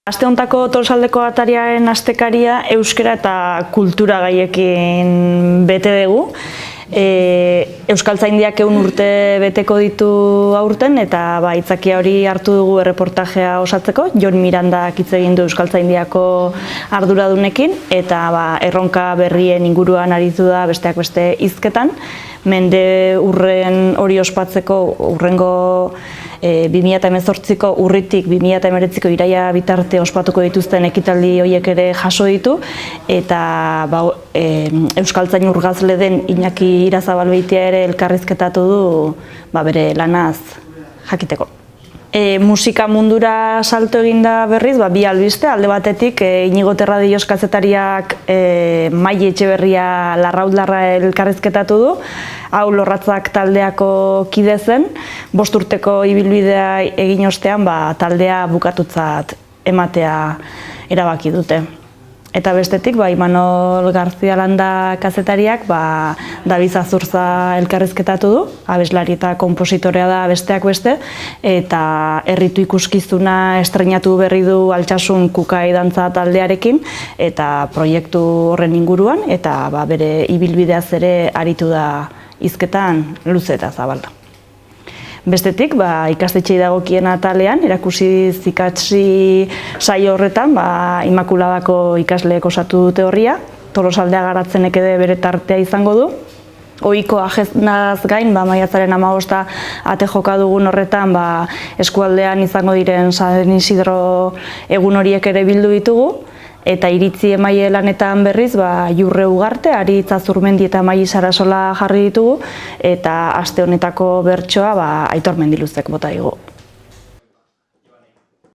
Aste hontako Tolosaldeko atariaren astekaria euskara eta kultura gaiekin bete dugu. Euskaltzaindiak 100 urte beteko ditu aurten eta aitzakia hori hartu dugu erreportajea osatzeko. Jon Mirandak hitz egin du Euskaltzaindiako arduradunekin eta erronka berrien inguruan aritu da besteak beste hizketan. Mende urren hori ospatzeko urrengo 2018ko urritik 2019ko iraia bitarte ospatuko dituzten ekitaldi horiek ere jaso ditu eta euskaltzain urgazle den Iñaki Irazabalbeitia ere elkarrizketatu du bere lanaz jakiteko. Musika mundura salto eginda berriz, bi albiste, alde batetik Inigo Terradillos kazetariak Mai Etxeberria Larraudlarra elkarrizketatu du. Hau Lorratzak taldeako kide zen, 5 urteko ibilbidea egin ostean taldea bukatutzat ematea erabaki dute. Eta bestetik, Imanol Garzia Landa kazetariak David Azurza elkarrizketatu du, abeslari eta konpositorea da besteak beste, eta herritu ikuskizuna estreinatu berri du Altsasun Kukai dantza taldearekin, eta proiektu horren inguruan, eta bere ibilbideaz ere aritu da hizketan luze eta zabalda. Bestetik, ikastetxei dagokien atalean, erakusi zikatsi saio horretan, Immakuladako ikasleek osatu dute horria, Tolosaldea Garatzenek ere bere tartea izango du. Ohiko agendaz gain, maiatzaren 15 ate joka dugun horretan, eskualdean izango diren San Isidro egun horiek ere bildu ditugu, eta iritzi emaile lanetan berriz, Jurre Ugarte, Aritz Azurmendi eta Mai Sarasola jarri ditugu, eta aste honetako bertsoa Aitor Mendiluzek bota digu.